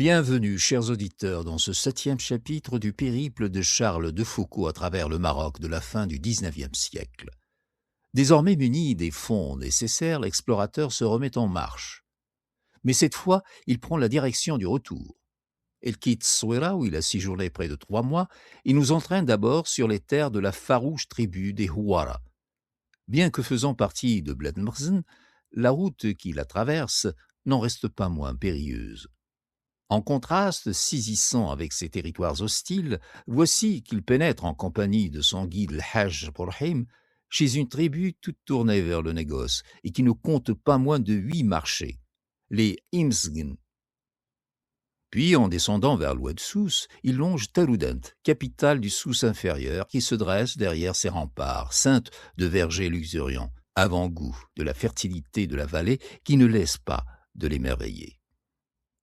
Bienvenue, chers auditeurs, dans ce 7e chapitre du périple de Charles de Foucauld à travers le Maroc de la fin du XIXe siècle. Désormais muni des fonds nécessaires, l'explorateur se remet en marche. Mais cette fois, il prend la direction du retour. Il quitte Souira, où il a séjourné près de 3 mois, et nous entraîne d'abord sur les terres de la farouche tribu des Houara. Bien que faisant partie de Bled Mrzen, la route qui la traverse n'en reste pas moins périlleuse. En contraste saisissant avec ces territoires hostiles, voici qu'il pénètre en compagnie de son guide le Hajj Burhim chez une tribu toute tournée vers le négoce et qui ne compte pas moins de 8 marchés, les Imsgn. Puis, en descendant vers l'oued Souss, il longe Taroudant, capitale du Souss inférieur, qui se dresse derrière ses remparts, ceinte de vergers luxuriants, avant-goût de la fertilité de la vallée qui ne laisse pas de l'émerveiller.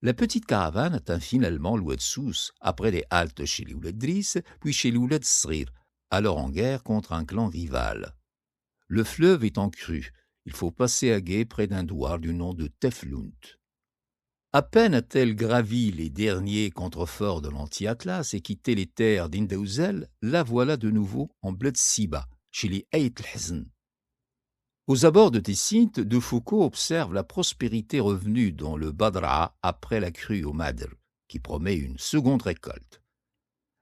La petite caravane atteint finalement l'oued Souss, après des haltes chez les Ouled Driss, puis chez les Ouled Srir, alors en guerre contre un clan rival. Le fleuve est en crue, il faut passer à gué près d'un douar du nom de Teflount. À peine a-t-elle gravi les derniers contreforts de l'anti-Atlas et quitté les terres d'Indaouzel, la voilà de nouveau en Bled Siba, chez les Ait el-Hezn. Aux abords de Tessint, de Foucauld observe la prospérité revenue dans le Badra après la crue au Madr, qui promet une seconde récolte.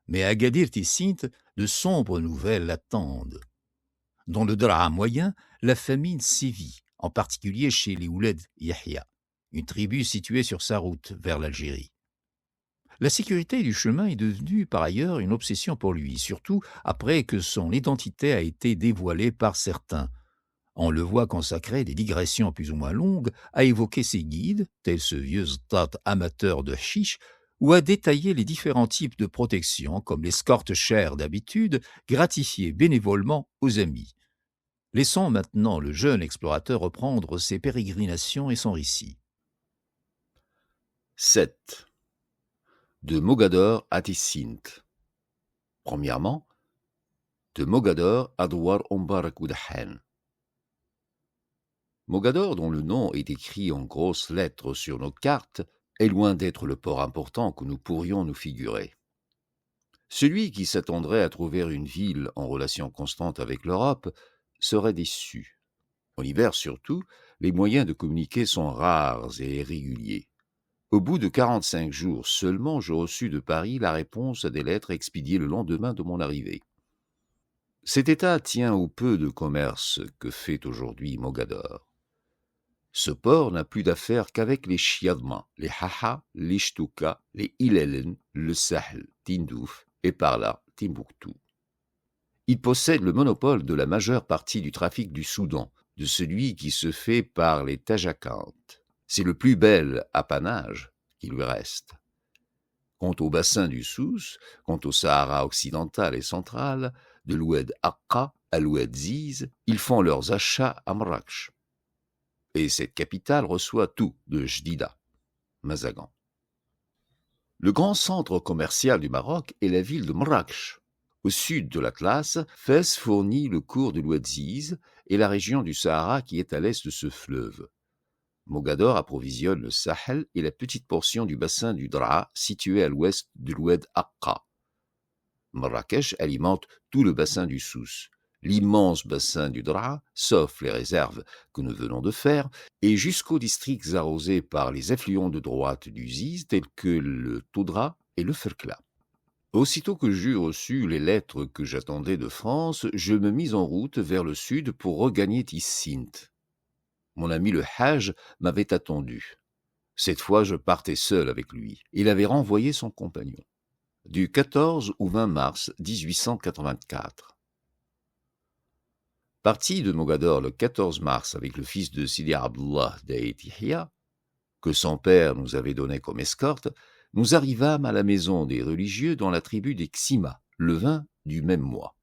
Mais à Agadir-Tessint, de sombres nouvelles l'attendent. Dans le Draa moyen, la famine sévit, en particulier chez les Ouled Yahya, une tribu située sur sa route vers l'Algérie. La sécurité du chemin est devenue par ailleurs une obsession pour lui, surtout après que son identité a été dévoilée par certains. On le voit consacrer des digressions plus ou moins longues à évoquer ses guides, tel ce vieux stat amateur de chiche, ou à détailler les différents types de protection, comme l'escorte chère d'habitude, gratifiée bénévolement aux amis. Laissons maintenant le jeune explorateur reprendre ses pérégrinations et son récit. 7. De Mogador à Tessint. Premièrement, de Mogador à Douar Ombar-Koudahan. Mogador, dont le nom est écrit en grosses lettres sur nos cartes, est loin d'être le port important que nous pourrions nous figurer. Celui qui s'attendrait à trouver une ville en relation constante avec l'Europe serait déçu. En hiver surtout, les moyens de communiquer sont rares et irréguliers. Au bout de 45 jours seulement, je reçus de Paris la réponse à des lettres expédiées le lendemain de mon arrivée. Cet État tient au peu de commerce que fait aujourd'hui Mogador. Ce port n'a plus d'affaires qu'avec les Chiadma, les Haha, les Shtouka, les Ilelen, le Sahl, Tindouf et par là Timbuktu. Il possède le monopole de la majeure partie du trafic du Soudan, de celui qui se fait par les Tajakantes. C'est le plus bel apanage qui lui reste. Quant au bassin du Souss, quant au Sahara occidental et central, de l'Oued Aqqa à l'Oued Ziz, ils font leurs achats à Marrakech. Et cette capitale reçoit tout de Jdida, Mazagan. Le grand centre commercial du Maroc est la ville de Marrakech. Au sud de l'Atlas, Fès fournit le cours de l'Oued Ziz et la région du Sahara qui est à l'est de ce fleuve. Mogador approvisionne le Sahel et la petite portion du bassin du Draa situé à l'ouest de l'Oued Aqqa. Marrakech alimente tout le bassin du Souss, l'immense bassin du Draa, sauf les réserves que nous venons de faire, et jusqu'aux districts arrosés par les affluents de droite du Ziz tels que le Toudra et le Ferkla. Aussitôt que j'eus reçu les lettres que j'attendais de France, je me mis en route vers le sud pour regagner Tissint. Mon ami le Hajj m'avait attendu. Cette fois, je partais seul avec lui. Il avait renvoyé son compagnon. Du 14 au 20 mars 1884. Parti de Mogador le 14 mars avec le fils de Sidi Abdullah d'Aït Yahya, que son père nous avait donné comme escorte, nous arrivâmes à la maison des religieux dans la tribu des Xima, le 20 du même mois.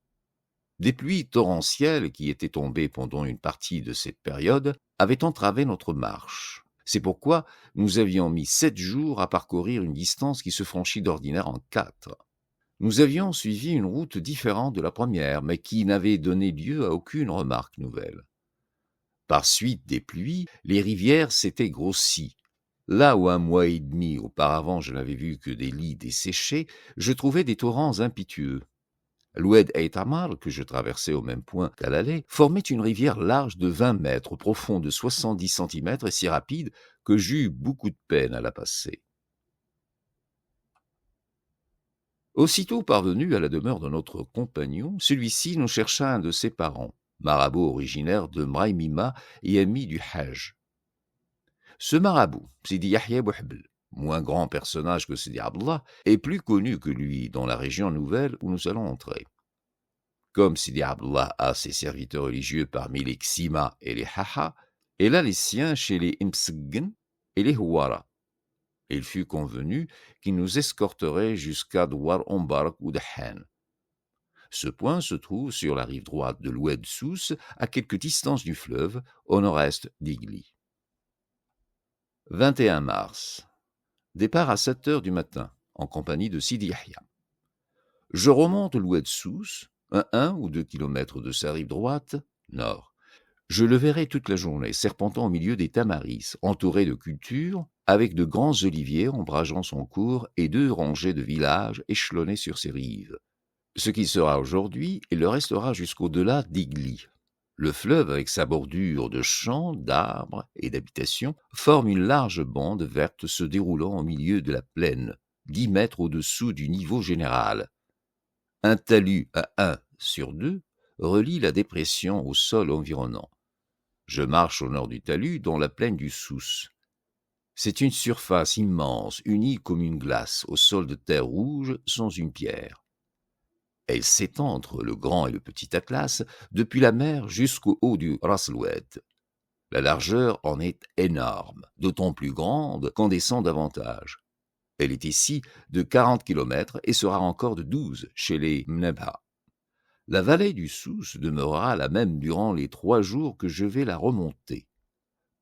Des pluies torrentielles qui étaient tombées pendant une partie de cette période avaient entravé notre marche. C'est pourquoi nous avions mis 7 jours à parcourir une distance qui se franchit d'ordinaire en 4. Nous avions suivi une route différente de la première, mais qui n'avait donné lieu à aucune remarque nouvelle. Par suite des pluies, les rivières s'étaient grossies. Là où 1 mois et demi auparavant je n'avais vu que des lits desséchés, je trouvais des torrents impétueux. L'Oued Ait Amar, que je traversais au même point qu'à l'aller, formait une rivière large de 20 mètres, profonde de 70 centimètres et si rapide que j'eus beaucoup de peine à la passer. Aussitôt parvenu à la demeure de notre compagnon, celui-ci nous chercha un de ses parents, marabout originaire de Mraïmima et ami du Hajj. Ce marabout, Sidi Yahya Bouhbel, moins grand personnage que Sidi Abdallah, est plus connu que lui dans la région nouvelle où nous allons entrer. Comme Sidi Abdallah a ses serviteurs religieux parmi les Ksima et les Haha, il a les siens chez les Imsgn et les Houara. Il fut convenu qu'il nous escorterait jusqu'à Douar Ombark ou Dahan. Ce point se trouve sur la rive droite de l'Oued Souss, à quelque distance du fleuve, au nord-est d'Igli. 21 mars. Départ à 7 heures du matin, en compagnie de Sidi Yahya. Je remonte l'Oued Souss, à 1 ou 2 kilomètres de sa rive droite, nord. Je le verrai toute la journée, serpentant au milieu des tamaris, entouré de cultures, avec de grands oliviers ombrageant son cours et 2 rangées de villages échelonnés sur ses rives. Ce qui sera aujourd'hui et le restera jusqu'au-delà d'Igli. Le fleuve, avec sa bordure de champs, d'arbres et d'habitations, forme une large bande verte se déroulant au milieu de la plaine, 10 mètres au-dessous du niveau général. Un talus à 1 sur 2 relie la dépression au sol environnant. Je marche au nord du talus, dans la plaine du Souss. C'est une surface immense, unie comme une glace, au sol de terre rouge, sans une pierre. Elle s'étend entre le Grand et le Petit Atlas, depuis la mer jusqu'au haut du Ras Loued. La largeur en est énorme, d'autant plus grande qu'en descend davantage. Elle est ici de 40 kilomètres et sera encore de 12 chez les Mnebha. La vallée du Souss demeurera la même durant les 3 jours que je vais la remonter,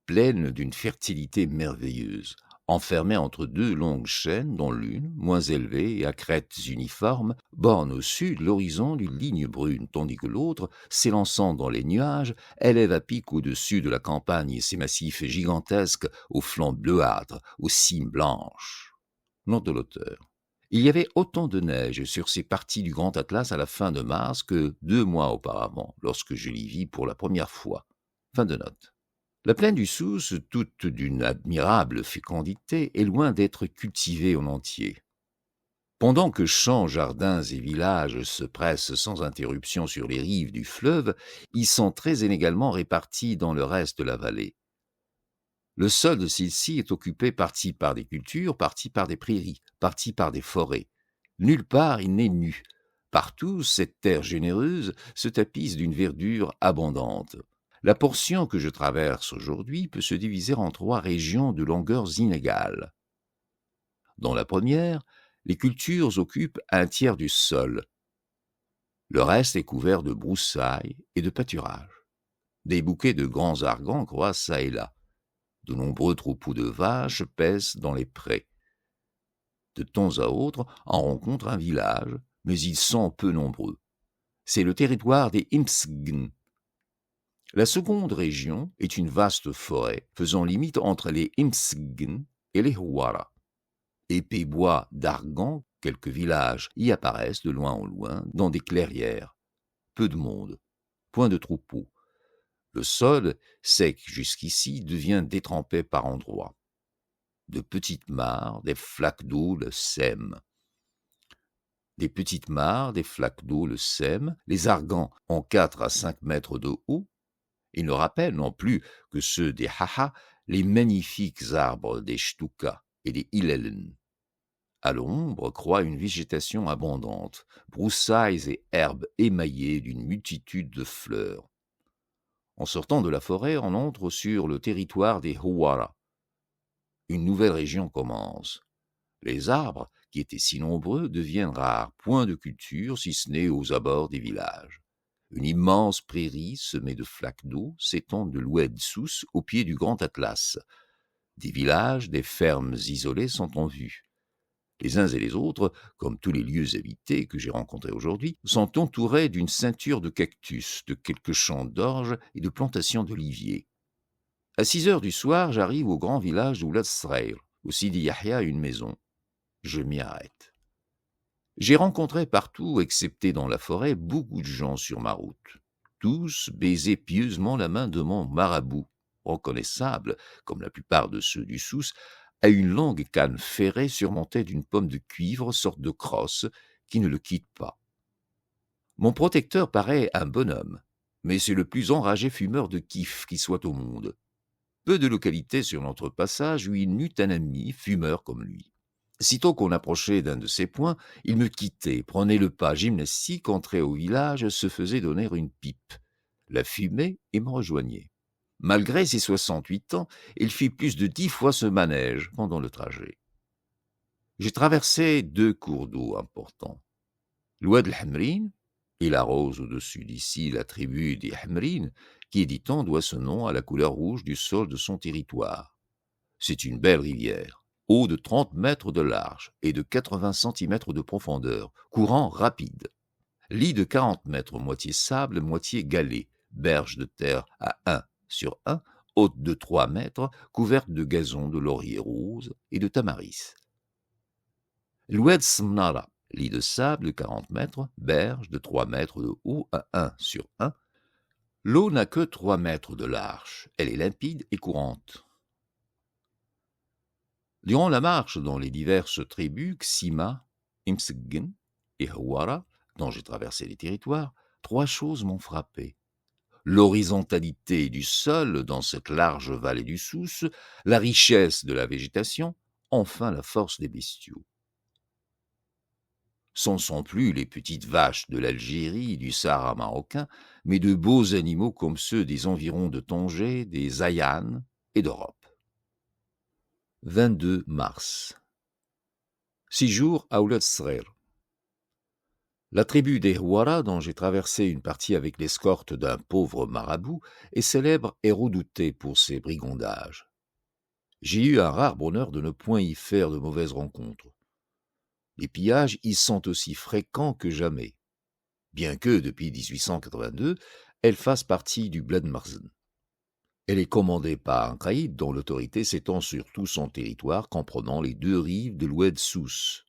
pleine d'une fertilité merveilleuse, enfermée entre 2 longues chaînes dont l'une, moins élevée et à crêtes uniformes, borne au sud l'horizon d'une ligne brune, tandis que l'autre, s'élançant dans les nuages, élève à pic au-dessus de la campagne et ses massifs gigantesques aux flancs bleuâtres, aux cimes blanches. Note de l'auteur. Il y avait autant de neige sur ces parties du Grand Atlas à la fin de mars que 2 mois auparavant, lorsque je l'y vis pour la première fois. Fin de note. La plaine du Souss, toute d'une admirable fécondité, est loin d'être cultivée en entier. Pendant que champs, jardins et villages se pressent sans interruption sur les rives du fleuve, ils sont très inégalement répartis dans le reste de la vallée. Le sol de celle-ci est occupé partie par des cultures, partie par des prairies, partie par des forêts. Nulle part il n'est nu. Partout, cette terre généreuse se tapisse d'une verdure abondante. La portion que je traverse aujourd'hui peut se diviser en 3 régions de longueurs inégales. Dans la première, les cultures occupent 1 tiers du sol. Le reste est couvert de broussailles et de pâturages. Des bouquets de grands argans croissent çà et là. De nombreux troupeaux de vaches paissent dans les prés. De temps à autre, on rencontre un village, mais ils sont peu nombreux. C'est le territoire des Imsgn. La seconde région est une vaste forêt faisant limite entre les Imsgn et les Houara. Épais bois d'argan, quelques villages y apparaissent de loin en loin dans des clairières. Peu de monde, point de troupeaux. Le sol, sec jusqu'ici, devient détrempé par endroits. De petites mares, des flaques d'eau le sèment. Des petites mares, des flaques d'eau le sèment. Les argans ont 4 à 5 mètres de haut. Ils ne rappellent non plus que ceux des Haha, les magnifiques arbres des Shtuka et des Hillelen. À l'ombre croît une végétation abondante, broussailles et herbes émaillées d'une multitude de fleurs. En sortant de la forêt, on entre sur le territoire des Houara. Une nouvelle région commence. Les arbres, qui étaient si nombreux, deviennent rares, point de culture si ce n'est aux abords des villages. Une immense prairie semée de flaques d'eau s'étend de l'Oued Souss au pied du Grand Atlas. Des villages, des fermes isolées sont en vue. Les uns et les autres, comme tous les lieux habités que j'ai rencontrés aujourd'hui, sont entourés d'une ceinture de cactus, de quelques champs d'orge et de plantations d'oliviers. À 6 heures du soir, j'arrive au grand village d'Oulad Sraïr, où Sidi Yahya a une maison. Je m'y arrête. J'ai rencontré partout, excepté dans la forêt, beaucoup de gens sur ma route. Tous baisaient pieusement la main de mon marabout, reconnaissable, comme la plupart de ceux du Souss, à une longue canne ferrée surmontée d'une pomme de cuivre, sorte de crosse, qui ne le quitte pas. Mon protecteur paraît un bonhomme, mais c'est le plus enragé fumeur de kiff qui soit au monde. Peu de localités sur notre passage où il n'eut un ami fumeur comme lui. Sitôt qu'on approchait d'un de ces points, il me quittait, prenait le pas gymnastique, entrait au village, se faisait donner une pipe, la fumait et me rejoignait. Malgré ses 68 ans, il fit plus de 10 fois ce manège pendant le trajet. J'ai traversé 2 cours d'eau importants. L'Oued el-Hamrin, il arrose au-dessus d'ici la tribu des Hamrin, qui, dit-on, doit ce nom à la couleur rouge du sol de son territoire. C'est une belle rivière, haut de 30 mètres de large et de 80 centimètres de profondeur, courant rapide. Lit de 40 mètres, moitié sable, moitié galets, berge de terre à 1/1, haute de 3 mètres, couverte de gazon de laurier rose et de tamaris. L'Oued Smnara, lit de sable de 40 mètres, berge de 3 mètres de haut à 1/1. L'eau n'a que 3 mètres de large, elle est limpide et courante. Durant la marche dans les diverses tribus, Ksima, Imseggen et Hawara, dont j'ai traversé les territoires, 3 choses m'ont frappé. L'horizontalité du sol dans cette large vallée du Souss, la richesse de la végétation, enfin la force des bestiaux. Ce ne sont plus les petites vaches de l'Algérie, du Sahara marocain, mais de beaux animaux comme ceux des environs de Tanger, des Ayanes et d'Europe. 22 mars. 6 jours à Ouled Sraïr. La tribu des Houara, dont j'ai traversé une partie avec l'escorte d'un pauvre marabout, est célèbre et redoutée pour ses brigandages. J'ai eu un rare bonheur de ne point y faire de mauvaises rencontres. Les pillages y sont aussi fréquents que jamais, bien que, depuis 1882, elle fasse partie du Bled Marzen. Elle est commandée par un caïd dont l'autorité s'étend sur tout son territoire, comprenant les 2 rives de l'Oued Souss.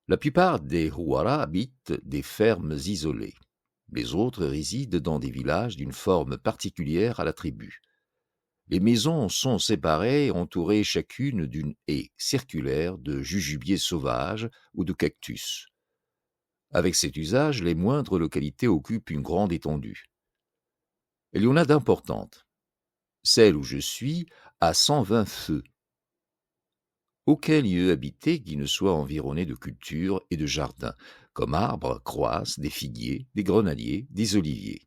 La plupart des Houara habitent des fermes isolées. Les autres résident dans des villages d'une forme particulière à la tribu. Les maisons sont séparées, entourées chacune d'une haie circulaire de jujubiers sauvages ou de cactus. Avec cet usage, les moindres localités occupent une grande étendue. Il y en a d'importantes. Celle où je suis a 120 feux. Aucun lieu habité qui ne soit environné de cultures et de jardins, comme arbres croissent des figuiers, des grenadiers, des oliviers.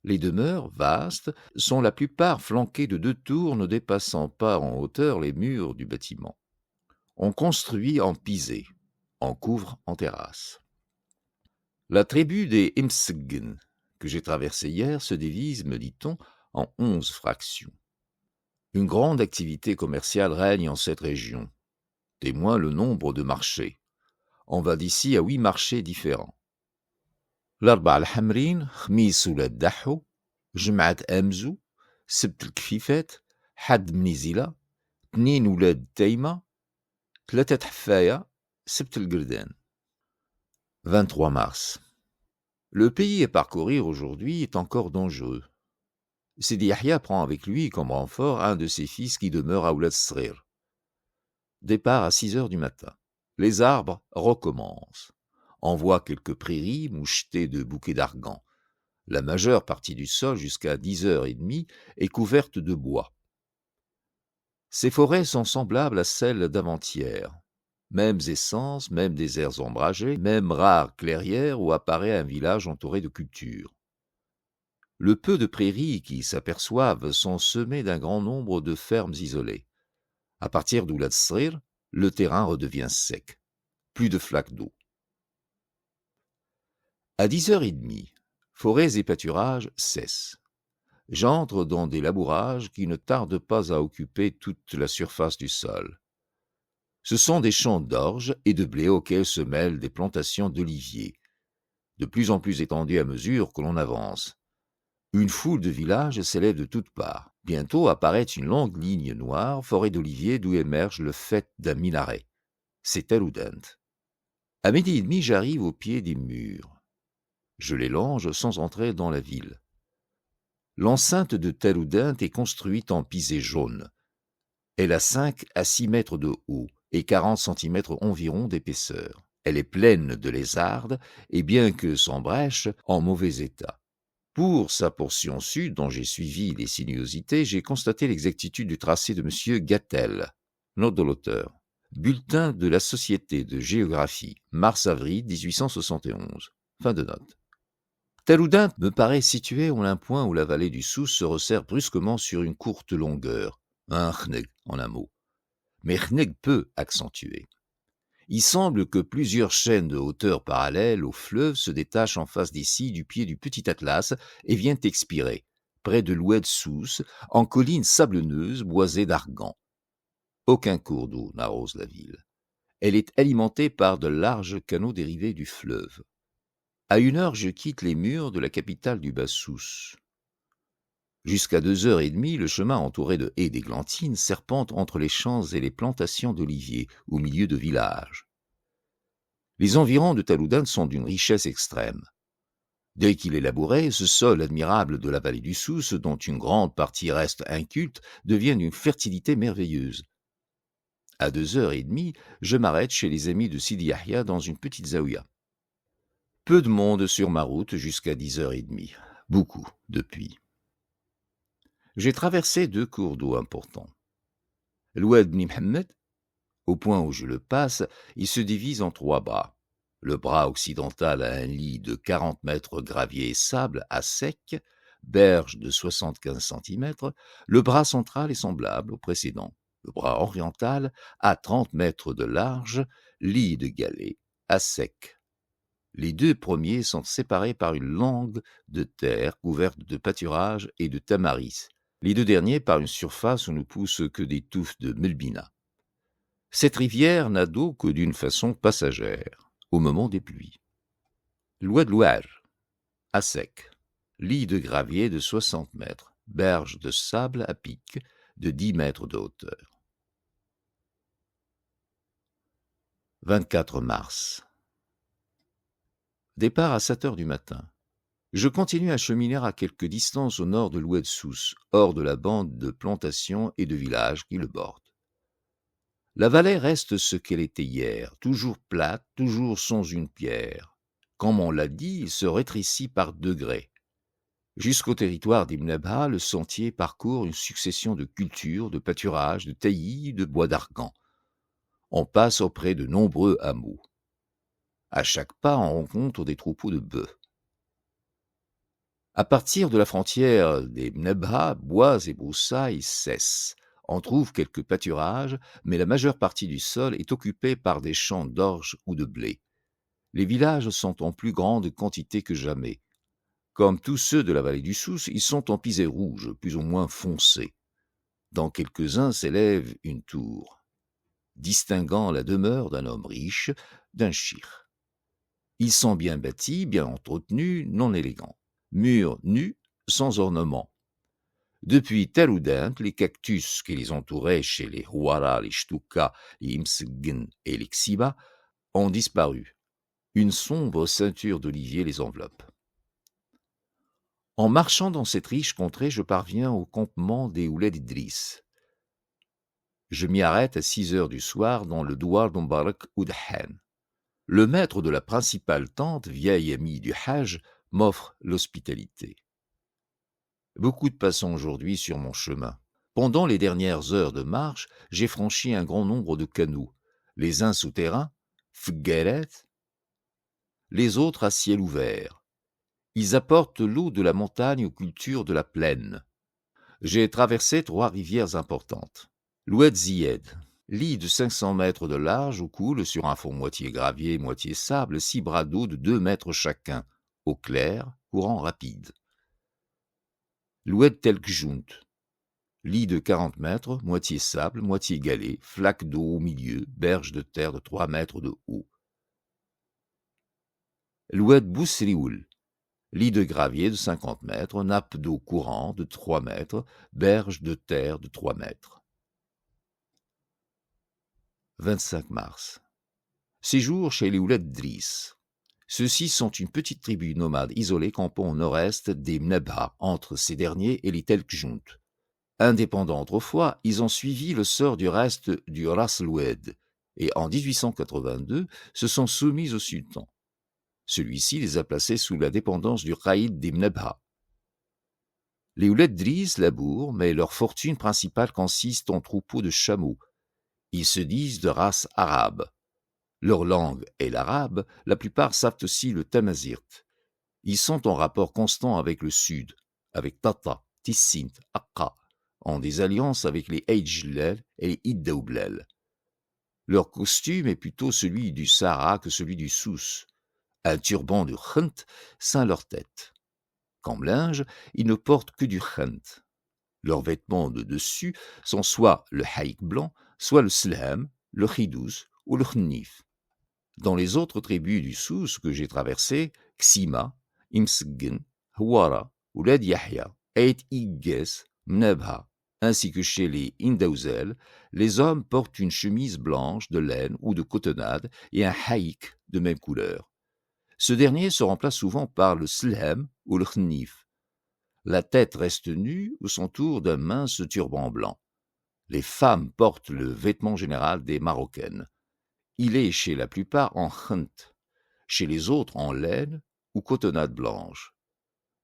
Les demeures, vastes, sont la plupart flanquées de 2 tours ne dépassant pas en hauteur les murs du bâtiment. On construit en pisé, on couvre en terrasse. La tribu des Imseggen, que j'ai traversée hier, se divise, me dit-on, en 11 fractions. Une grande activité commerciale règne en cette région. Témoin le nombre de marchés. On va d'ici à 8 marchés différents. الأربع الحمرين، خميس ولاد دحو، جمعة أمزو، سبت الكفيفات، حد منيزيلا، 2 ولاد تايمة، 3 حفاية، سبت القردان. 23 mars. Le pays à parcourir aujourd'hui est encore dangereux. Sidi Yahya prend avec lui comme renfort un de ses fils qui demeure à Ouled Sraïr. Départ à 6 heures du matin. Les arbres recommencent. On voit quelques prairies mouchetées de bouquets d'argan. La majeure partie du sol, jusqu'à 10h30, est couverte de bois. Ces forêts sont semblables à celles d'avant-hier. Mêmes essences, mêmes déserts ombragés, même rares clairières où apparaît un village entouré de cultures. Le peu de prairies qui s'aperçoivent sont semées d'un grand nombre de fermes isolées. À partir d'Ouled Sraïr, le terrain redevient sec. Plus de flaques d'eau. À 10h30, forêts et pâturages cessent. J'entre dans des labourages qui ne tardent pas à occuper toute la surface du sol. Ce sont des champs d'orge et de blé auxquels se mêlent des plantations d'oliviers, de plus en plus étendues à mesure que l'on avance. Une foule de villages s'élève de toutes parts. Bientôt apparaît une longue ligne noire, forêt d'oliviers d'où émerge le faîte d'un minaret. C'est Tell-Oudent. À 12h30, j'arrive au pied des murs. Je les longe sans entrer dans la ville. L'enceinte de Tell-Oudent est construite en pisé jaune. Elle a 5 à 6 mètres de haut et 40 centimètres environ d'épaisseur. Elle est pleine de lézardes et bien que sans brèche, en mauvais état. Pour sa portion sud, dont j'ai suivi les sinuosités, j'ai constaté l'exactitude du tracé de M. Gattel. Note de l'auteur. Bulletin de la Société de géographie, mars-avril 1871. Fin de note. Tell-Oudent me paraît situé en un point où la vallée du Souss se resserre brusquement sur une courte longueur. Un chneg, en un mot. Mais chneg peu accentué. Il semble que plusieurs chaînes de hauteur parallèles au fleuve se détachent en face d'ici du pied du petit Atlas et viennent expirer, près de l'Oued Souss, en collines sablonneuses boisées d'argans. Aucun cours d'eau n'arrose la ville. Elle est alimentée par de larges canaux dérivés du fleuve. À 1h, je quitte les murs de la capitale du Bas-Souss. Jusqu'à 2h30, le chemin entouré de haies d'églantines serpente entre les champs et les plantations d'oliviers, au milieu de villages. Les environs de Tell-Oudent sont d'une richesse extrême. Dès qu'il est labouré, ce sol admirable de la vallée du Souss, dont une grande partie reste inculte, devient d'une fertilité merveilleuse. À 2h30, je m'arrête chez les amis de Sidi Yahya dans une petite zaouïa. Peu de monde sur ma route jusqu'à 10h30. Beaucoup depuis. J'ai traversé 2 cours d'eau importants. L'Oued Bni Mohammed, au point où je le passe, il se divise en 3 bras. Le bras occidental a un lit de 40 mètres gravier et sable à sec, berge de 75 centimètres. Le bras central est semblable au précédent. Le bras oriental a 30 mètres de large, lit de galets, à sec. Les 2 premiers sont séparés par une langue de terre couverte de pâturages et de tamaris. Les 2 derniers par une surface où ne poussent que des touffes de melbina. Cette rivière n'a d'eau que d'une façon passagère, au moment des pluies. L'Oued Louar, à sec, lit de gravier de 60 mètres, berge de sable à pic de 10 mètres de hauteur. 24 mars. Départ à 7h du matin. Je continue à cheminer à quelque distance au nord de l'Oued Souss, hors de la bande de plantations et de villages qui le bordent. La vallée reste ce qu'elle était hier, toujours plate, toujours sans une pierre. Comme on l'a dit, il se rétrécit par degrés. Jusqu'au territoire d'Ibn Abha, le sentier parcourt une succession de cultures, de pâturages, de taillis, de bois d'argan. On passe auprès de nombreux hameaux. À chaque pas, on rencontre des troupeaux de bœufs. À partir de la frontière des Mnebha, bois et broussailles cessent. On trouve quelques pâturages, mais la majeure partie du sol est occupée par des champs d'orge ou de blé. Les villages sont en plus grande quantité que jamais. Comme tous ceux de la vallée du Souss, ils sont en pisé rouge, plus ou moins foncé. Dans quelques-uns s'élève une tour, distinguant la demeure d'un homme riche d'un chir. Ils sont bien bâtis, bien entretenus, non élégants. Murs nus, sans ornement. Depuis Tell-Oudent, les cactus qui les entouraient chez les Huara, les Shtuka, les Imsgn et les Xiba ont disparu. Une sombre ceinture d'oliviers les enveloppe. En marchant dans cette riche contrée, je parviens au campement des Ouled Idriss. Je m'y arrête à 6h du soir dans le douar d'Mbarak Oudhan. Le maître de la principale tente, vieil ami du Hajj, m'offre l'hospitalité. Beaucoup de passants aujourd'hui sur mon chemin. Pendant les dernières heures de marche, j'ai franchi un grand nombre de canaux, les uns souterrains, fgueret, les autres à ciel ouvert. Ils apportent l'eau de la montagne aux cultures de la plaine. J'ai traversé 3 rivières importantes. L'Oued Ziyed, lit de 500 mètres de large où coule sur un fond moitié gravier, moitié sable, 6 bras d'eau de 2 mètres chacun, eau claire, courant rapide. L'Oued Telkjunt, lit de 40 mètres, moitié sable, moitié galets, flaque d'eau au milieu, berge de terre de 3 mètres de haut. L'Oued Bousrioul, lit de gravier de 50 mètres, nappe d'eau courante de 3 mètres, berge de terre de 3 mètres. 25 mars. Séjour chez les Ouled Driss. Ceux-ci sont une petite tribu nomade isolée campant au nord-est des Mnebha, entre ces derniers et les Telkjunt. Indépendants autrefois, ils ont suivi le sort du reste du Ras Loued et en 1882 se sont soumis au sultan. Celui-ci les a placés sous la dépendance du Raïd des Mnebha. Les Ouled Driss labourent, mais leur fortune principale consiste en troupeaux de chameaux. Ils se disent de race arabe. Leur langue est l'arabe, la plupart savent aussi le tamazirt. Ils sont en rapport constant avec le sud, avec Tata, Tissint, Akka, en des alliances avec les Eidjlel et les Iddaoublel. Leur costume est plutôt celui du Sahara que celui du Souss. Un turban de khent ceint leur tête. Comme linge, ils ne portent que du khent. Leurs vêtements de dessus sont soit le haïk blanc, soit le slem, le khidous ou le khnif. Dans les autres tribus du Souss que j'ai traversées, Ksima, Imsgn, Houara, Ouled Yahya, Eit Igges, Mnebha, ainsi que chez les Indaouzel, les hommes portent une chemise blanche de laine ou de cotonnade et un haïk de même couleur. Ce dernier se remplace souvent par le slem ou le khnif. La tête reste nue ou s'entoure d'un mince turban blanc. Les femmes portent le vêtement général des Marocaines. Il est chez la plupart en khent, chez les autres en laine ou cotonnade blanche.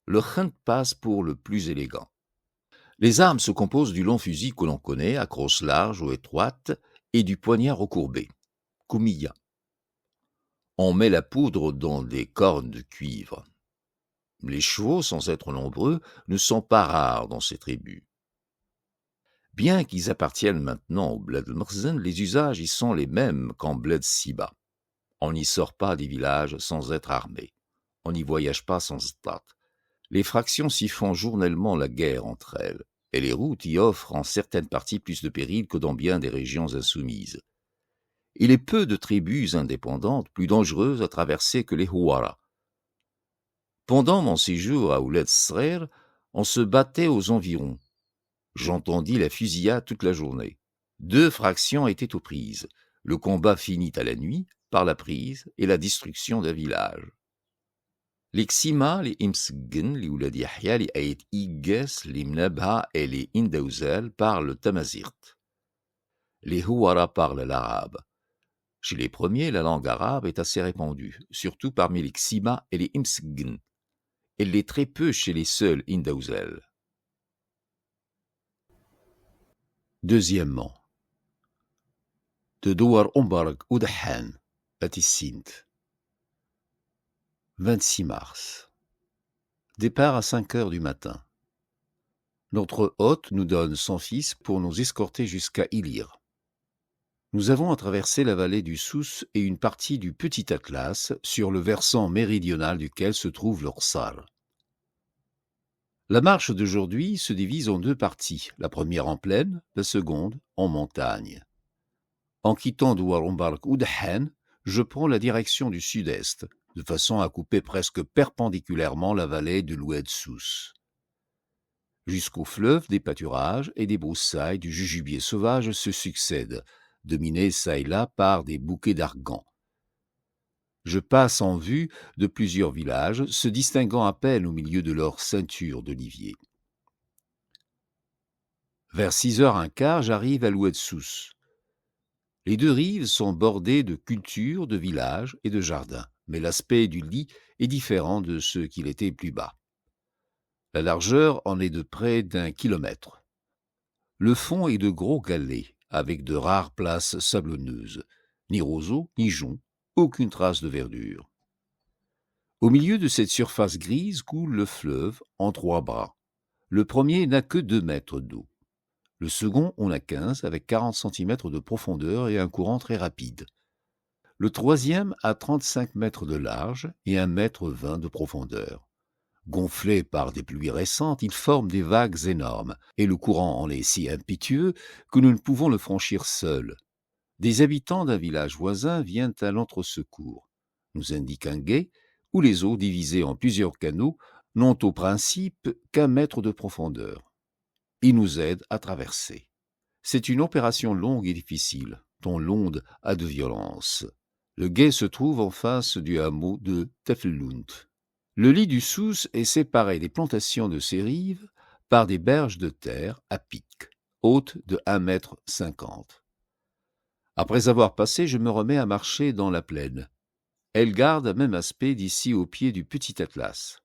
Le khent passe pour le plus élégant. Les armes se composent du long fusil que l'on connaît, à crosse large ou étroite, et du poignard recourbé, koumiya. On met la poudre dans des cornes de cuivre. Les chevaux, sans être nombreux, ne sont pas rares dans ces tribus. Bien qu'ils appartiennent maintenant au Bled Mrzen, les usages y sont les mêmes qu'en Bled Siba. On n'y sort pas des villages sans être armé. On n'y voyage pas sans stat. Les fractions s'y font journellement la guerre entre elles, et les routes y offrent en certaines parties plus de périls que dans bien des régions insoumises. Il est peu de tribus indépendantes plus dangereuses à traverser que les Houara. Pendant mon séjour à Ouled Srer, on se battait aux environs. J'entendis la fusillade toute la journée. 2 fractions étaient aux prises. Le combat finit à la nuit par la prise et la destruction d'un village. Les Ksima, les Imsgn, les Ouled Yahya, les Eit Igges, les Mnebha et les Indaouzel parlent le tamazirt. Les Houara parlent l'arabe. Chez les premiers, la langue arabe est assez répandue, surtout parmi les Ksima et les Imsgn. Elle l'est très peu chez les seuls Indaouzel. Deuxièmement, de Douar Ombarg Oudhan à Tissint. 26 mars. Départ à 5 heures du matin. Notre hôte nous donne son fils pour nous escorter jusqu'à Ilir. Nous avons à traverser la vallée du Souss et une partie du Petit Atlas sur le versant méridional duquel se trouve l'Orsar. La marche d'aujourd'hui se divise en 2 parties, la première en plaine, la seconde en montagne. En quittant Douar Ombarg Oudhan, je prends la direction du sud-est, de façon à couper presque perpendiculairement la vallée de l'Oued Souss. Jusqu'au fleuve, des pâturages et des broussailles du jujubier sauvage se succèdent, dominés çà et là par des bouquets d'argan. Je passe en vue de plusieurs villages, se distinguant à peine au milieu de leur ceinture d'oliviers. Vers 6h15, j'arrive à l'Oued Souss. Les 2 rives sont bordées de cultures, de villages et de jardins, mais l'aspect du lit est différent de ce qu'il était plus bas. La largeur en est de près d'1 kilomètre. Le fond est de gros galets, avec de rares places sablonneuses, ni roseaux, ni joncs, aucune trace de verdure. Au milieu de cette surface grise coule le fleuve en 3 bras. Le premier n'a que 2 mètres d'eau. Le second en a 15, avec 40 cm de profondeur et un courant très rapide. Le troisième a 35 mètres de large et 1,20 m de profondeur. Gonflé par des pluies récentes, il forme des vagues énormes, et le courant en est si impétueux que nous ne pouvons le franchir seuls. Des habitants d'un village voisin viennent à notre secours, nous indiquent un gué, où les eaux, divisées en plusieurs canaux, n'ont au principe qu'1 mètre de profondeur. Ils nous aident à traverser. C'est une opération longue et difficile, dont l'onde a de violence. Le gué se trouve en face du hameau de Teflund. Le lit du Souss est séparé des plantations de ses rives par des berges de terre à pic, hautes de 1,50 m. Après avoir passé, je me remets à marcher dans la plaine. Elle garde le même aspect d'ici au pied du petit Atlas.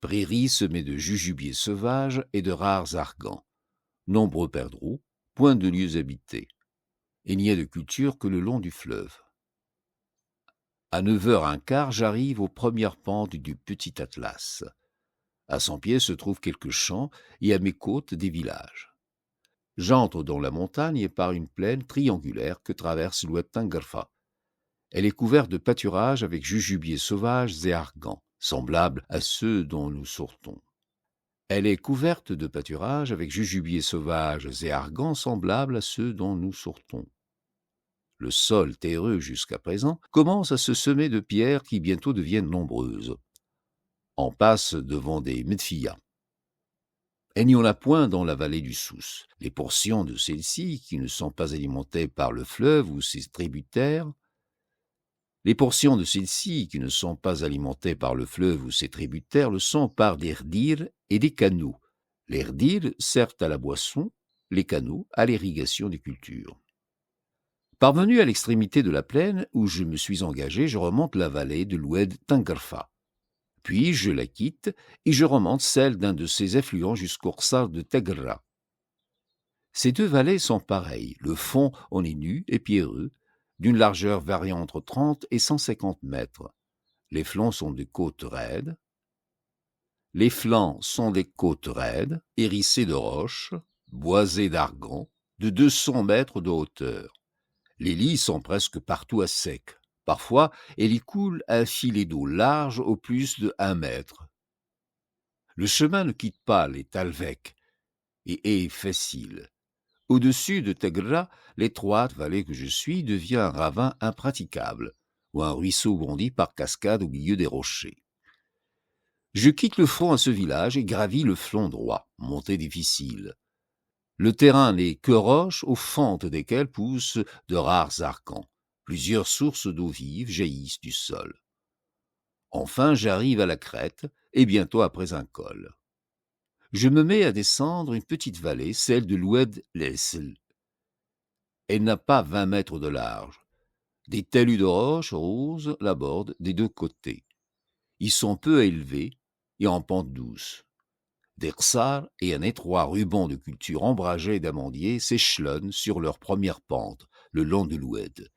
Prairies semées de jujubiers sauvages et de rares argans. Nombreux perdreaux, point de lieux habités. Il n'y a de culture que le long du fleuve. À 9h15, j'arrive aux premières pentes du petit Atlas. À 100 pieds se trouvent quelques champs et à mes côtes des villages. J'entre dans la montagne par une plaine triangulaire que traverse l'oued Tangarfa. Elle est couverte de pâturages avec jujubiers sauvages et argans, semblables à ceux dont nous sortons. Elle est couverte de pâturages avec jujubiers sauvages et argans semblables à ceux dont nous sortons. Le sol terreux jusqu'à présent commence à se semer de pierres qui bientôt deviennent nombreuses. On passe devant des medfillas. Il n'y en a point dans la vallée du Souss. Les portions de celles-ci, qui ne sont pas alimentées par le fleuve ou ses tributaires, le sont par des rdirs et des canaux. Les rdirs servent à la boisson, les canaux à l'irrigation des cultures. Parvenu à l'extrémité de la plaine où je me suis engagé, je remonte la vallée de l'oued Tangarfa. Puis je la quitte et je remonte celle d'un de ses affluents jusqu'au Rsar de Tegra. Ces deux vallées sont pareilles, le fond en est nu et pierreux, d'une largeur variant entre 30 et 150 mètres. Les flancs sont des côtes raides. Hérissées de roches, boisées d'argans, de 200 mètres de hauteur. Les lits sont presque partout à sec. Parfois, elle y coule un filet d'eau large au plus de 1 mètre. Le chemin ne quitte pas les Talvek et est facile. Au-dessus de Tegra, l'étroite vallée que je suis devient un ravin impraticable, où un ruisseau bondit par cascade au milieu des rochers. Je quitte le front à ce village et gravis le flanc droit, montée difficile. Le terrain n'est que roches aux fentes desquelles poussent de rares arcans. Plusieurs sources d'eau vive jaillissent du sol. Enfin, j'arrive à la crête, et bientôt après un col. Je me mets à descendre une petite vallée, celle de l'oued Lessel. Elle n'a pas 20 mètres de large. Des talus de roches roses la bordent des deux côtés. Ils sont peu élevés et en pente douce. Des rsars et un étroit ruban de culture ombragée d'amandiers s'échelonnent sur leur première pente, le long de l'oued.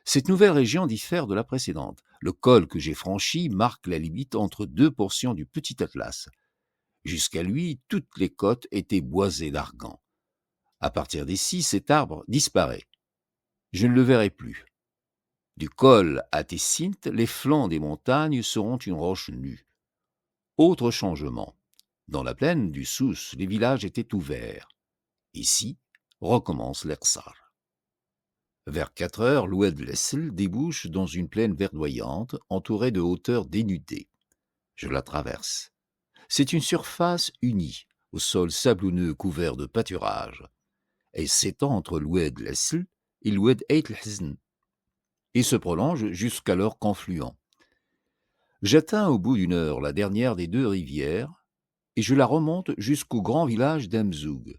Cette nouvelle région diffère de la précédente. Le col que j'ai franchi marque la limite entre deux portions du petit Atlas. Jusqu'à lui, toutes les côtes étaient boisées d'argans. À partir d'ici, cet arbre disparaît. Je ne le verrai plus. Du col à Tessint, les flancs des montagnes seront une roche nue. Autre changement. Dans la plaine du Souss, les villages étaient ouverts. Ici, recommence l'Ersar. Vers 4 heures, l'oued Lessel débouche dans une plaine verdoyante, entourée de hauteurs dénudées. Je la traverse. C'est une surface unie, au sol sablonneux couvert de pâturages. Elle s'étend entre l'oued Lessel et l'oued Eit el-Hizn, et se prolonge jusqu'à leur confluent. J'atteins au bout d'une heure la dernière des deux rivières, et je la remonte jusqu'au grand village d'Amzoug.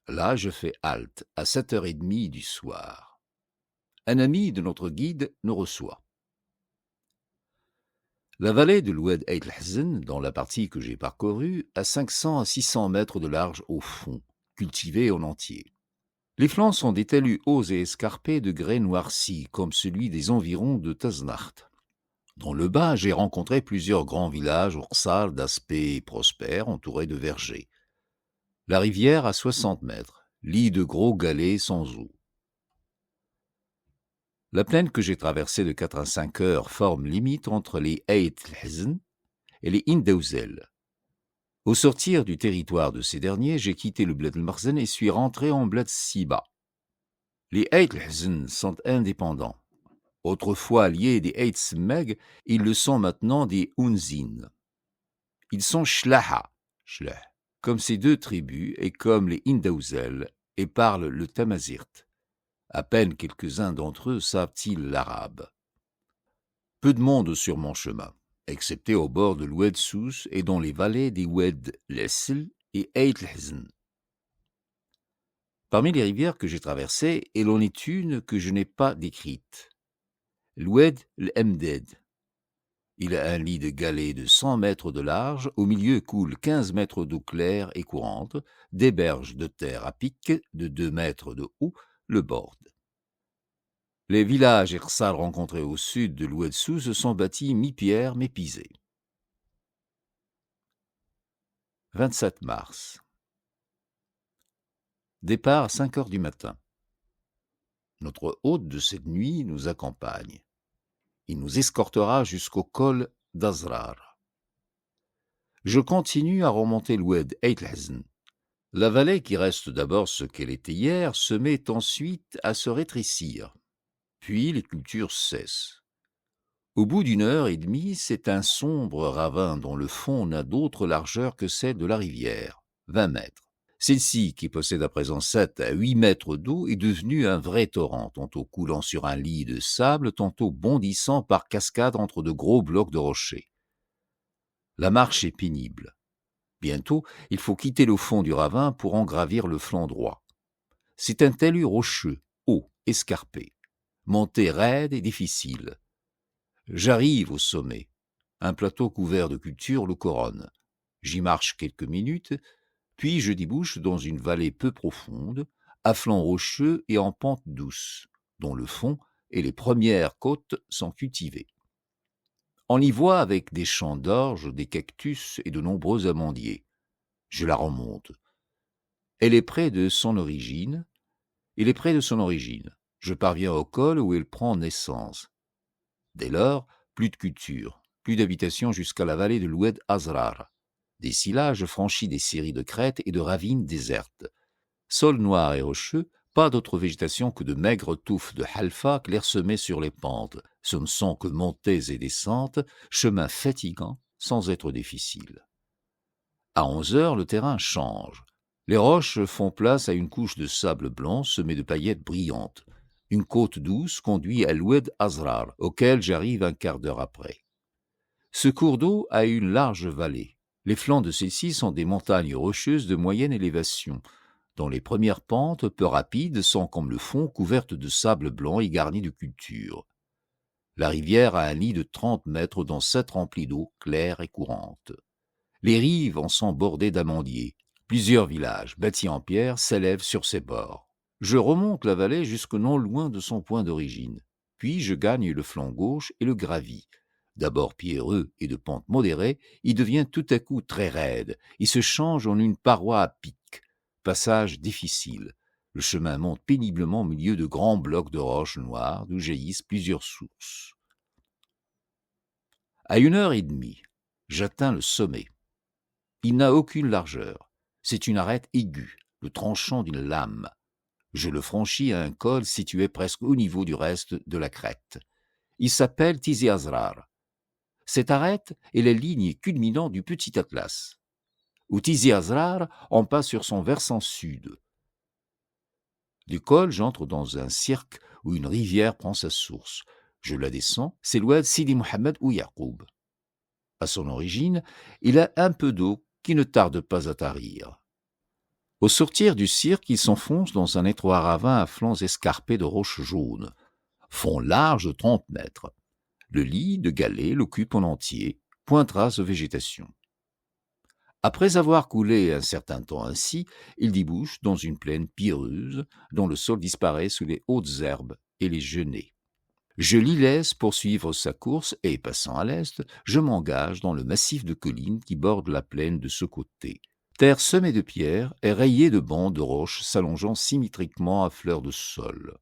Là, je fais halte à 7h30 du soir. Un ami de notre guide nous reçoit. La vallée de l'oued Eit el-Hizn, dans la partie que j'ai parcourue, a 500 à 600 mètres de large au fond, cultivée en entier. Les flancs sont des talus hauts et escarpés de grès noircis, comme celui des environs de Taznacht. Dans le bas, j'ai rencontré plusieurs grands villages oursars d'aspect prospère, entourés de vergers. La rivière a 60 mètres, lit de gros galets sans eau. La plaine que j'ai traversée de 4 à 5 heures forme limite entre les Eit el-Hizn et les Indauzel. Au sortir du territoire de ces derniers, j'ai quitté le Bled el-Marzen et suis rentré en Bled Siba. Les Eit el-Hizn sont indépendants. Autrefois alliés des Eitzmeg, ils le sont maintenant des Unzin. Ils sont Shlaha, comme ces deux tribus et comme les Indaouzel, et parlent le tamazirt. À peine quelques-uns d'entre eux savent-ils l'arabe. Peu de monde sur mon chemin, excepté au bord de l'Oued Sous et dans les vallées des Oued Lessel et Eit Lhzen. Parmi les rivières que j'ai traversées, il en est une que je n'ai pas décrite. L'Oued l'Emded. Il a un lit de galets de 100 mètres de large, au milieu coulent 15 mètres d'eau claire et courante, des berges de terre à pic de 2 mètres de haut le bordent. Les villages et rsals rencontrés au sud de l'Oued Sous sont bâtis mi-pierre mi-pisé. 27 mars. Départ à 5 heures du matin. Notre hôte de cette nuit nous accompagne. Il nous escortera jusqu'au col d'Azrar. Je continue à remonter l'Oued Eit Lhzen. La vallée, qui reste d'abord ce qu'elle était hier, se met ensuite à se rétrécir. Puis les cultures cessent. Au bout d'une heure et demie, c'est un sombre ravin dont le fond n'a d'autre largeur que celle de la rivière, 20 mètres. Celle-ci, qui possède à présent 7 à 8 mètres d'eau, est devenue un vrai torrent, tantôt coulant sur un lit de sable, tantôt bondissant par cascades entre de gros blocs de rochers. La marche est pénible. Bientôt, il faut quitter le fond du ravin pour en gravir le flanc droit. C'est un talus rocheux, haut, escarpé, montée raide et difficile. J'arrive au sommet. Un plateau couvert de cultures le couronne. J'y marche quelques minutes, puis je débouche dans une vallée peu profonde, à flanc rocheux et en pente douce, dont le fond et les premières côtes sont cultivées. On y voit avec des champs d'orge, des cactus et de nombreux amandiers. Je la remonte. Elle est près de son origine. Il est près de son origine. Je parviens au col où elle prend naissance. Dès lors, plus de culture, plus d'habitation jusqu'à la vallée de l'Oued Azrar. D'ici là, je franchis des séries de crêtes et de ravines désertes. Sol noir et rocheux, pas d'autre végétation que de maigres touffes de halfa clairsemées sur les pentes. Ce ne sont que montées et descentes, chemin fatigant sans être difficile. À 11 heures, le terrain change. Les roches font place à une couche de sable blanc semée de paillettes brillantes. Une côte douce conduit à l'Oued Azrar, auquel j'arrive un quart d'heure après. Ce cours d'eau a une large vallée. Les flancs de celle-ci sont des montagnes rocheuses de moyenne élévation, dont les premières pentes, peu rapides, sont comme le fond couvertes de sable blanc et garnies de cultures. La rivière a un lit de 30 mètres dont 7 remplis d'eau claire et courante. Les rives en sont bordées d'amandiers. Plusieurs villages, bâtis en pierre, s'élèvent sur ses bords. Je remonte la vallée jusque non loin de son point d'origine. Puis je gagne le flanc gauche et le gravis. D'abord pierreux et de pente modérée, il devient tout à coup très raide. Il se change en une paroi à pic. Passage difficile. Le chemin monte péniblement au milieu de grands blocs de roches noires d'où jaillissent plusieurs sources. À 1 heure et demie, j'atteins le sommet. Il n'a aucune largeur. C'est une arête aiguë, le tranchant d'une lame. Je le franchis à un col situé presque au niveau du reste de la crête. Il s'appelle Tizi Azrar. Cette arête est la ligne culminante du Petit Atlas. Au Tizi Azrar, on passe sur son versant sud. Du col, j'entre dans un cirque où une rivière prend sa source. Je la descends, c'est l'oued Sidi Mohamed ou Yacoub. À son origine, il a un peu d'eau qui ne tarde pas à tarir. Au sortir du cirque, il s'enfonce dans un étroit ravin à flancs escarpés de roches jaunes. Fond large de 30 mètres. Le lit de galets l'occupe en entier, point trace de végétation. Après avoir coulé un certain temps ainsi, il débouche dans une plaine pierreuse dont le sol disparaît sous les hautes herbes et les genêts. Je l'y laisse poursuivre sa course et, passant à l'est, je m'engage dans le massif de collines qui borde la plaine de ce côté. Terre semée de pierres et rayée de bancs de roches s'allongeant symétriquement à fleur de sol.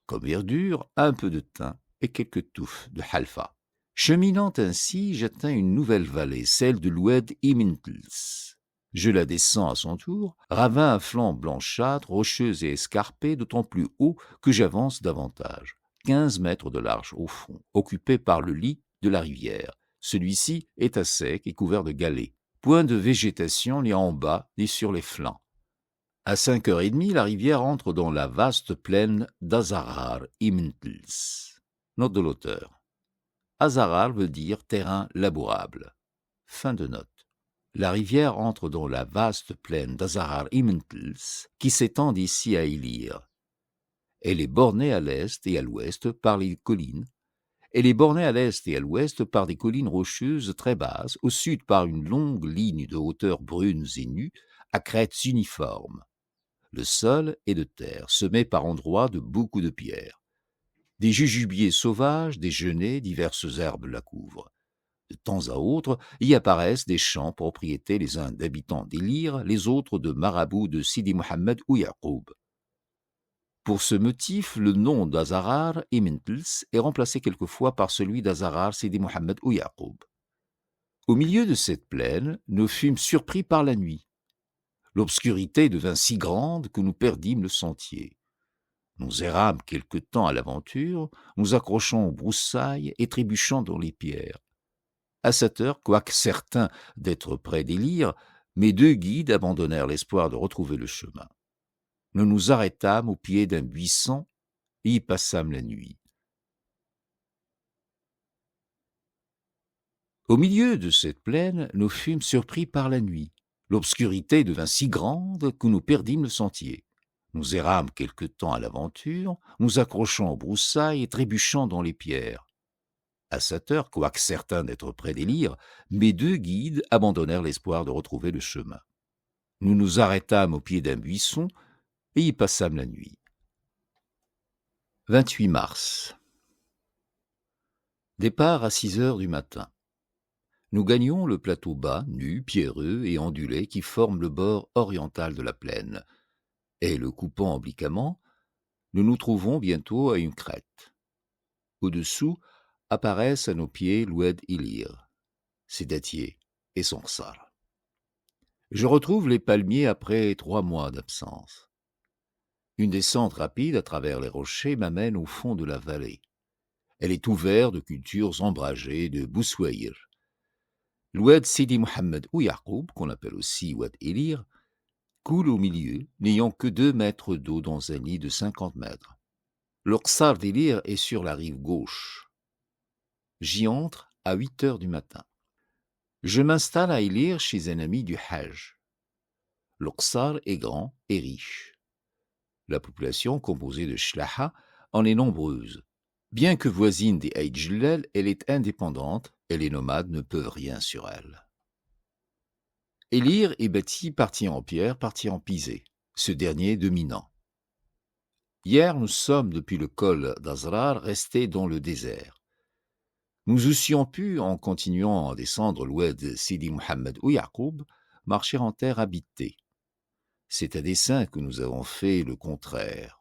Comme verdure, un peu de thym et quelques touffes de halfa. Cheminant ainsi, j'atteins une nouvelle vallée, celle de l'Oued Imintls. Je la descends à son tour, ravin à flancs blanchâtres, rocheux et escarpés, d'autant plus haut que j'avance davantage. 15 mètres de large au fond, occupé par le lit de la rivière. Celui-ci est à sec et couvert de galets. Point de végétation ni en bas ni sur les flancs. À 5h30, la rivière entre dans la vaste plaine d'Azarar Imntls. Note de l'auteur. Azarar veut dire terrain labourable. Fin de note. La rivière entre dans la vaste plaine d'Azarar Imntls qui s'étend d'ici à Ilir. Elle est bornée à l'est et à l'ouest par les collines. Elle est bornée à l'est et à l'ouest par des collines rocheuses très basses, au sud par une longue ligne de hauteurs brunes et nues, à crêtes uniformes. Le sol est de terre, semé par endroits de beaucoup de pierres. Des jujubiers sauvages, des genêts, diverses herbes la couvrent. De temps à autre, y apparaissent des champs, propriétés les uns d'habitants d'Ilir, les autres de marabouts de Sidi Mohammed ou Yaqub. Pour ce motif, le nom d'Azarar Imntls est remplacé quelquefois par celui d'Azarar Sidi Mohammed ou Yaqub. Au milieu de cette plaine, nous fûmes surpris par la nuit. L'obscurité devint si grande que nous perdîmes le sentier. Nous errâmes quelque temps à l'aventure, nous accrochant aux broussailles et trébuchant dans les pierres. À 7h, quoique certains d'être près d'Ilir, mes 2 guides abandonnèrent l'espoir de retrouver le chemin. Nous nous arrêtâmes au pied d'un buisson et y passâmes la nuit. Au milieu de cette plaine, nous fûmes surpris par la nuit. L'obscurité devint si grande que nous perdîmes le sentier. Nous errâmes quelque temps à l'aventure, nous accrochant aux broussailles et trébuchant dans les pierres. À 7h, quoique certains d'être près d'Ilir, mes 2 guides abandonnèrent l'espoir de retrouver le chemin. Nous nous arrêtâmes au pied d'un buisson et y passâmes la nuit. 28 mars. Départ à 6h du matin. Nous gagnions le plateau bas, nu, pierreux et ondulé qui forme le bord oriental de la plaine. Et le coupant obliquement, nous nous trouvons bientôt à une crête. Au-dessous apparaissent à nos pieds l'Oued Ilir, ses dattiers et son ksar. Je retrouve les palmiers après 3 mois d'absence. Une descente rapide à travers les rochers m'amène au fond de la vallée. Elle est ouverte de cultures ombragées de boussoïr. L'Oued Sidi Mohammed ou Yaqub, qu'on appelle aussi Oued Ilir, coule au milieu, n'ayant que 2 mètres d'eau dans un lit de 50 mètres. Le ksar d'Ilir est sur la rive gauche. J'y entre à 8h du matin. Je m'installe à Ilir chez un ami du Hajj. Le ksar est grand et riche. La population, composée de Shlaha, en est nombreuse. Bien que voisine des Aïdjlel, elle est indépendante et les nomades ne peuvent rien sur elle. Ilir est bâti partie en pierre, partie en pisé, ce dernier dominant. Hier, nous sommes, depuis le col d'Azrar, restés dans le désert. Nous eussions pu, en continuant à descendre l'oued Sidi Mohammed ou Yaqub, marcher en terre habitée. C'est à dessein que nous avons fait le contraire.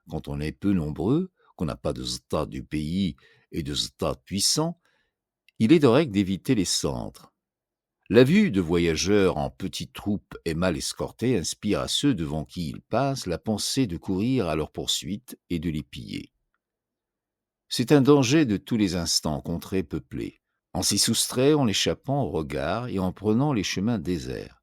Quand on est peu nombreux, qu'on n'a pas de zta du pays et de zta puissant, il est de règle d'éviter les centres. La vue de voyageurs en petites troupes et mal escortés inspire à ceux devant qui ils passent la pensée de courir à leur poursuite et de les piller. C'est un danger de tous les instants en contrées peuplées, en s'y soustrait, en échappant au regard et en prenant les chemins déserts.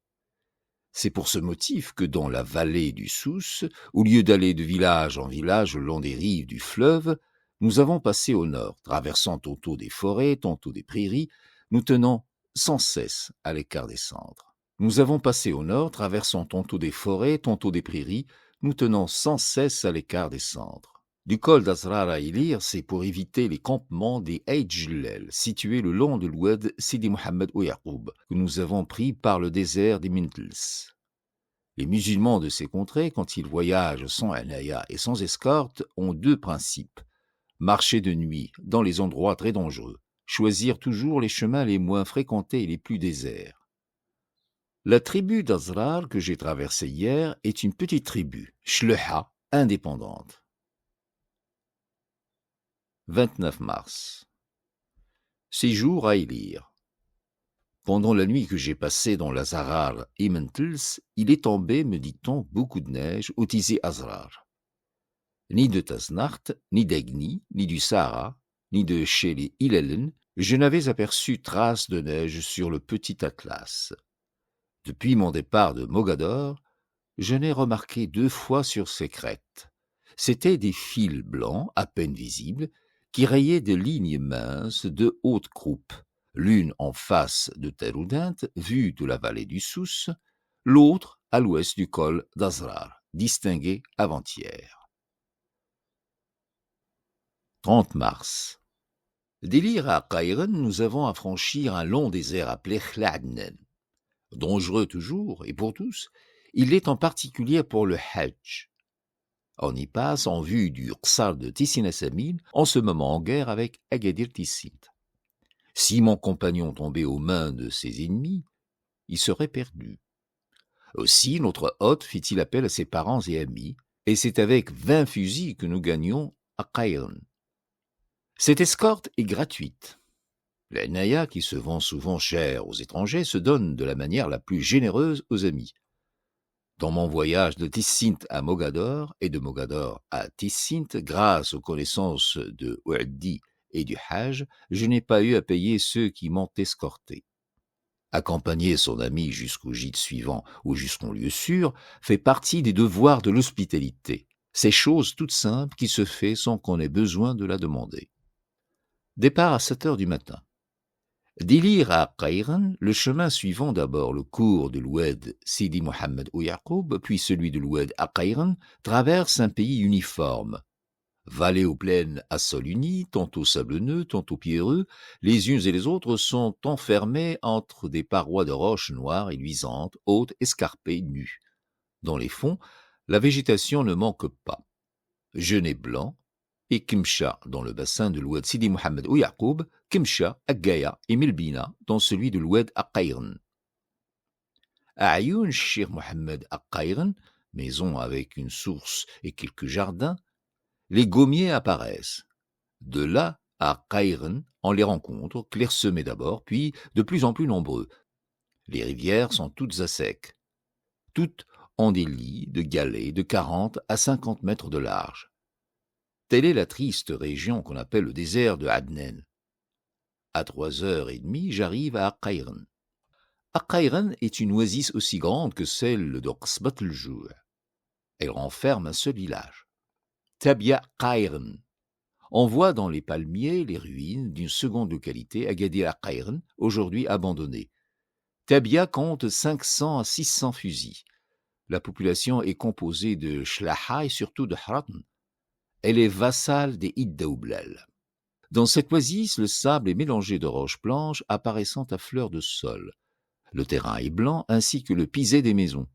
C'est pour ce motif que dans la vallée du Souss, au lieu d'aller de village en village le long des rives du fleuve, nous avons passé au nord, traversant tantôt des forêts, tantôt des prairies, nous tenant sans cesse à l'écart des centres. Nous avons passé au nord, traversant tantôt des forêts, tantôt des prairies, nous tenant sans cesse à l'écart des centres. Du col d'Azrar à Ilir, c'est pour éviter les campements des Aïdjlel, situés le long de l'oued Sidi Mohammed ou Yaqub, que nous avons pris par le désert des Mintls. Les musulmans de ces contrées, quand ils voyagent sans anaya et sans escorte, ont 2 principes. Marcher de nuit dans les endroits très dangereux, choisir toujours les chemins les moins fréquentés et les plus déserts. La tribu d'Azrar que j'ai traversée hier est une petite tribu, Shleha, indépendante. 29 mars. Séjour à Ilir. Pendant la nuit que j'ai passée dans l'Azarar Imntls, il est tombé, me dit-on, beaucoup de neige au Tizi Azrar. Ni de Tasnacht, ni d'Egni, ni du Sahara, ni de chez les Hillelen, je n'avais aperçu trace de neige sur le petit Atlas. Depuis mon départ de Mogador, je n'ai remarqué 2 fois sur ces crêtes. C'étaient des fils blancs, à peine visibles, qui rayaient de lignes minces de haute croupe, l'une en face de Teroudint, vue de la vallée du Souss, l'autre à l'ouest du col d'Azrar, distingué avant-hier. 30 mars. D'Ilir à Kairen, nous avons à franchir un long désert appelé Khladnen. Dangereux toujours, et pour tous, il l'est en particulier pour le Hajj. On y passe en vue du Qsar de Tissin-Assamil, en ce moment en guerre avec Agadir Tissint. Si mon compagnon tombait aux mains de ses ennemis, il serait perdu. Aussi, notre hôte fit-il appel à ses parents et amis, et c'est avec 20 fusils que nous gagnons à Kairen. Cette escorte est gratuite. La Naya, qui se vend souvent cher aux étrangers, se donne de la manière la plus généreuse aux amis. Dans mon voyage de Tissint à Mogador et de Mogador à Tissint, grâce aux connaissances de Ouaddi et du Hajj, je n'ai pas eu à payer ceux qui m'ont escorté. Accompagner son ami jusqu'au gîte suivant ou jusqu'au lieu sûr fait partie des devoirs de l'hospitalité. C'est chose toute simple qui se fait sans qu'on ait besoin de la demander. Départ à 7 heures du matin. D'Ilir à Kairen, le chemin suivant d'abord le cours de l'oued Sidi Mohamed Ouyaqoub, puis celui de l'oued à Kairen, traverse un pays uniforme. Vallées ou plaines à sol uni, tantôt sablonneux, tantôt pierreux, les unes et les autres sont enfermées entre des parois de roches noires et luisantes, hautes, escarpées, nues. Dans les fonds, la végétation ne manque pas. Genêts blancs, et Kimcha dans le bassin de l'oued Sidi Mohamed Ouyaqoub, Kimcha, Agaya et Milbina dans celui de l'oued Aqaïren. À Ayoun, Shir Mohamed Aqaïren, maison avec une source et quelques jardins, les gommiers apparaissent. De là à Aqaïren, on les rencontre, clairsemés d'abord, puis de plus en plus nombreux. Les rivières sont toutes à sec. Toutes ont des lits de galets de 40 à 50 mètres de large. Telle est la triste région qu'on appelle le désert de Adnen. À 3h30, j'arrive à Aqaïren. Aqaïren est une oasis aussi grande que celle de Qsbat el-Jour. Elle renferme un seul village. Tabia Qairen. On voit dans les palmiers les ruines d'une seconde localité, Agadir Aqaïren, aujourd'hui abandonnée. Tabia compte 500 à 600 fusils. La population est composée de Shlaha et surtout de Haratn. Elle est vassale des Iddaoublal. Dans cette oasis, le sable est mélangé de roches blanches apparaissant à fleur de sol. Le terrain est blanc ainsi que le pisé des maisons.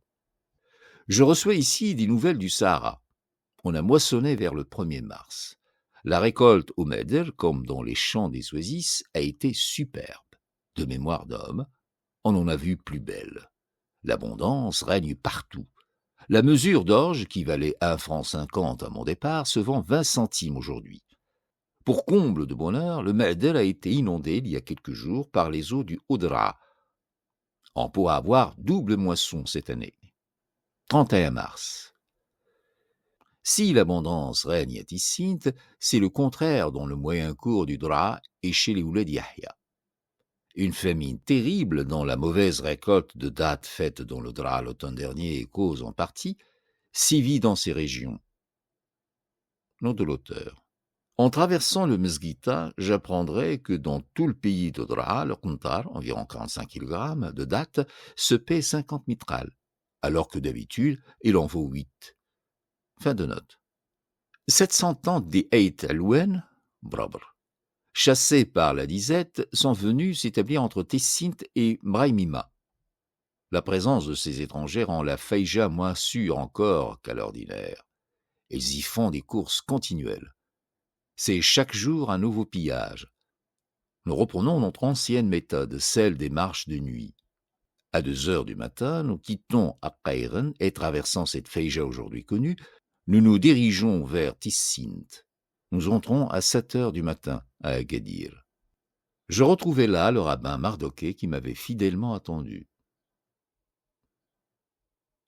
Je reçois ici des nouvelles du Sahara. On a moissonné vers le 1er mars. La récolte au Medel, comme dans les champs des oasis, a été superbe. De mémoire d'homme, on en a vu plus belle. L'abondance règne partout. La mesure d'orge, qui valait 1,50 franc à mon départ, se vend 20 centimes aujourd'hui. Pour comble de bonheur, le Medel a été inondé il y a quelques jours par les eaux du Haut-Dra. On pourra avoir double moisson cette année. 31 mars. Si l'abondance règne à Tissint, c'est le contraire dans le moyen cours du Dra et chez les Ouled Yahya. Une famine terrible dans la mauvaise récolte de dattes faite dans le Dra l'automne dernier et cause en partie, sévit dans ces régions. Nom de l'auteur. En traversant le Mesguita, j'apprendrai que dans tout le pays de Dra, le Quntar, environ 45 kg de dattes, se paie 50 mitrales, alors que d'habitude, il en vaut 8. Fin de note. 700 tentes des Eit Alouen, Brabr, chassés par la disette, sont venus s'établir entre Tessint et Mraimima. La présence de ces étrangers rend la Faïja moins sûre encore qu'à l'ordinaire. Ils y font des courses continuelles. C'est chaque jour un nouveau pillage. Nous reprenons notre ancienne méthode, celle des marches de nuit. À 2h du matin, nous quittons Aqaïren et traversant cette Faïja aujourd'hui connue, nous nous dirigeons vers Tissint. Nous entrons à 7h du matin à Agadir. Je retrouvai là le rabbin Mardoké qui m'avait fidèlement attendu.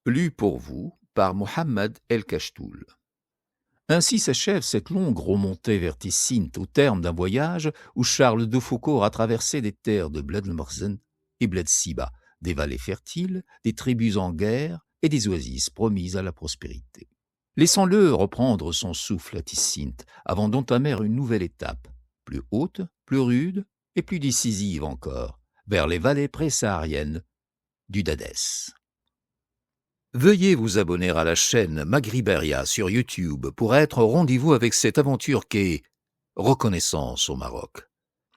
Lu pour vous par Mohammed El Kachtoul. Ainsi s'achève cette longue remontée vers Ticinte au terme d'un voyage où Charles de Foucault a traversé des terres de Bledmorsdun et Bledsiba, des vallées fertiles, des tribus en guerre et des oasis promises à la prospérité. Laissons-le reprendre son souffle à Ticinte avant d'entamer une nouvelle étape, plus haute, plus rude et plus décisive encore, vers les vallées présahariennes du Dadès. Veuillez vous abonner à la chaîne Magriberia sur YouTube pour être au rendez-vous avec cette aventure qu'est Reconnaissance au Maroc.